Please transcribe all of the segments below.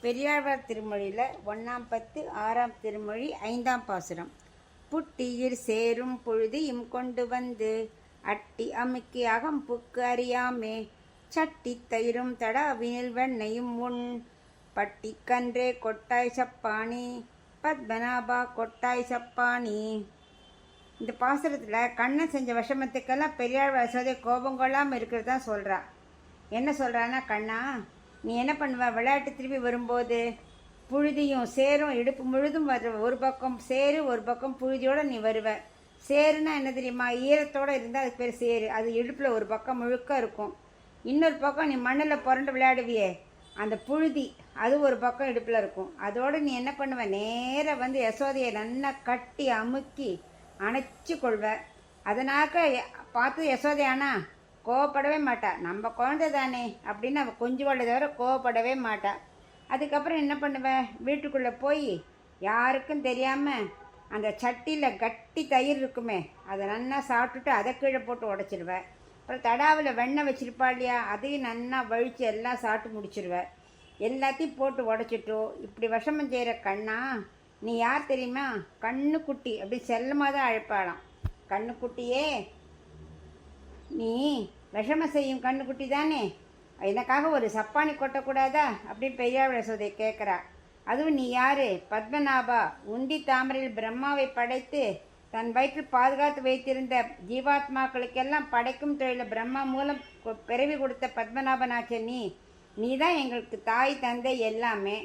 பெரியாழ்வார் திருமொழியில் 1ஆம் பத்து 6ஆம் திருமொழி 5ஆம் பாசுரம். புட்டியிற் சேரும் பொழுது கொண்டு வந்து அட்டி அமுக்கி அகம்புக்கு அறியாமே சட்டி தயிரும் தடாவினில் வெண்ணையும் உண் பட்டி கன்றே கொட்டாய் சப்பானி பத்மநாபா கொட்டாய் சப்பானி. இந்த பாசுரத்தில் கண்ணன் செஞ்ச விஷமத்துக்கெல்லாம் பெரியாழ்வார் யசோதை கோபம் கொள்ளாமல் இருக்கிறது தான் சொல்கிறா. என்ன சொல்கிறான்னா, கண்ணா நீ என்ன பண்ணுவ, விளையாட்டு திரும்பி வரும்போது புழுதியும் சேரும் இடுப்பு முழுதும் வருவ. ஒரு பக்கம் சேரு ஒரு பக்கம் புழுதியோடு நீ வருவ. சேருன்னா என்ன தெரியுமா, ஈரத்தோடு இருந்தால் அதுக்கு பேர் சேரு. அது இடுப்பில் ஒரு பக்கம் முழுக்க இருக்கும். இன்னொரு பக்கம் நீ மண்ணில் புரண்டு விளையாடுவியே, அந்த புழுதி அது ஒரு பக்கம் இடுப்பில் இருக்கும். அதோடு நீ என்ன பண்ணுவ, நேராக வந்து யசோதையை நல்லா கட்டி அமுக்கி அணைச்சி கொள்வ. அதனாக்க பார்த்து யசோதையானா கோவப்படவே மாட்டா. நம்ம குழந்தை தானே அப்படின்னு அவள் கொஞ்சோட தவிர கோவப்படவே மாட்டா. அதுக்கப்புறம் என்ன பண்ணுவேன், வீட்டுக்குள்ளே போய் யாருக்கும் தெரியாமல் அந்த சட்டியில் கட்டி தயிர் இருக்குமே அதை நல்லா சாப்பிட்டுட்டு அதை கீழே போட்டு உடச்சிடுவேன். அப்புறம் தடாவில் வெண்ணெய் வச்சுருப்பா இல்லையா, அதையும் நல்லா வழித்து எல்லாம் சாப்பிட்டு முடிச்சிடுவேன். எல்லாத்தையும் போட்டு உடச்சிட்டோ. இப்படி விஷமம் செய்கிற கண்ணா நீ யார் தெரியுமா, கண்ணுக்குட்டி அப்படி செல்லமாக தான் அழைப்பாளாம். கண்ணுக்குட்டியே நீ விஷமம் செய்யும் கண்ணுக்குட்டி தானே, எனக்காக ஒரு சப்பானி கொட்டக்கூடாதா அப்படின்னு பெரியாழ்வார் யசோதை கேட்குறா. அதுவும் நீ யாரு, பத்மநாபா, உந்தி தாமரையில் பிரம்மாவை படைத்து தன் வயிற்றில் பாதுகாத்து வைத்திருந்த ஜீவாத்மாக்களுக்கெல்லாம் படைக்கும் தொழில பிரம்மா மூலம் பிறவி கொடுத்த பத்மநாபனாச்சே நீ தான் எங்களுக்கு தாய் தந்தை எல்லாமே.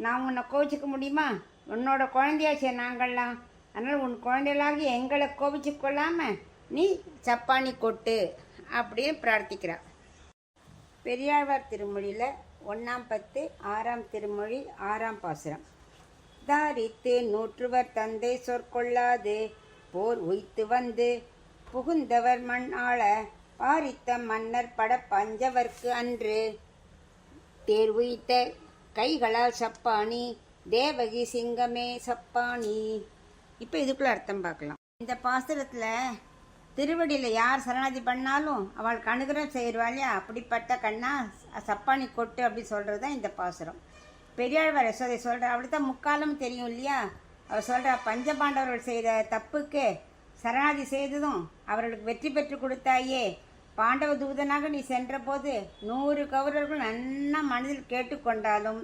நான் உன்னை கோவிச்சிக்க முடியுமா, உன்னோட குழந்தையாச்சே நாங்கள்லாம். அதனால் உன் குழந்தைகளாகி எங்களை கோவிச்சு கொள்ளாமல் நீ சப்பானி கொட்டு அப்படின்னு பிரார்த்திக்கிறார். பெரியாழ்வார் திருமொழியில் 1ஆம் பத்து 6ஆம் திருமொழி 6ஆம் பாசுரம். தாரித்து நூற்றுவர் தந்தை சொற்கொள்ளாது போர் உய்த்து வந்து புகுந்தவர் மண் ஆள பாரித்த மன்னர் பட பஞ்சவர்க்கு அன்று தேர் உய்த்த கைகளால் சப்பானி தேவகி சிங்கமே சப்பானி. இப்போ இதுக்குள்ள அர்த்தம் பார்க்கலாம். இந்த பாசுரத்தில் திருவடியில் யார் சரணாதி பண்ணாலும் அவளுக்கு அனுகிரகம் செய்வாள் இல்லையா, அப்படிப்பட்ட கண்ணா சப்பானி கொட்டு அப்படி சொல்கிறது தான் இந்த பாசுரம். பெரியாழ்வார் யசோதை சொல்கிற, அப்படி தான் முக்காலம் தெரியும் இல்லையா. அவர் சொல்கிற, பஞ்சபாண்டவர்கள் செய்த தப்புக்கு சரணாதி செய்ததும் அவர்களுக்கு வெற்றி பெற்று கொடுத்தாயே. பாண்டவ தூதனாக நீ சென்ற போது 100 கௌரவர்கள் நன்னா மனதில் கேட்டுக்கொண்டாலும்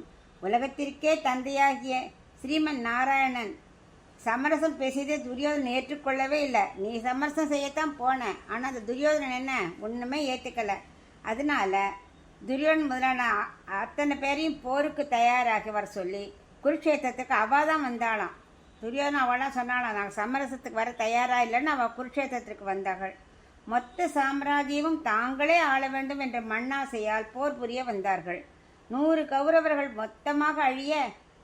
உலகத்திற்கே தந்தையாகிய ஸ்ரீமன் நாராயணன் சமரசம் பேசியதே துரியோதனன் ஏற்றுக்கொள்ளவே இல்லை. நீ சமரசம் செய்யத்தான் போன, ஆனால் அந்த துரியோதனன் என்ன ஒன்றுமே ஏற்றுக்கலை. அதனால துரியோதனன் முதலான அத்தனை பேரையும் போருக்கு தயாராகி வர சொல்லி குருக்ஷேத்திரத்துக்கு அவள் தான் வந்தாளாம். துரியோதனன் அவளாம் சொன்னாலாம், நாங்கள் சமரசத்துக்கு வர தயாராக இல்லைன்னு அவள் குருக்ஷேத்திரத்துக்கு வந்தார்கள். மொத்த சாம்ராஜ்யமும் தாங்களே ஆள வேண்டும் என்ற மண்ணாசையால் போர் புரிய வந்தார்கள். 100 கௌரவர்கள் மொத்தமாக அழிய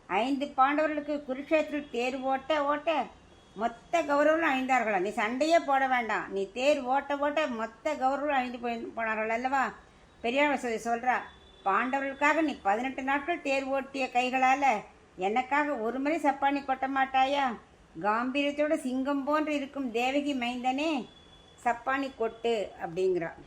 5 பாண்டவர்களுக்கு குருக்ஷேத்திரத்தில் தேர் ஓட்ட மொத்த கௌரவர்களும் அழிந்தார்களா. நீ சண்டையே போட வேண்டாம், நீ தேர் ஓட்ட மொத்த கௌரவர்களும் அழிந்து போனார்கள் அல்லவா. பெரியாழ்வார் யசோதை சொல்கிறா, பாண்டவர்களுக்காக நீ 18 நாட்கள் தேர் ஓட்டிய கைகளால் எனக்காக ஒரு முறை சப்பானி கொட்ட மாட்டாயா. காம்பீரியத்தோடு சிங்கம் போன்று இருக்கும் தேவகி மைந்தனே சப்பானி கொட்டு அப்படிங்கிறான்.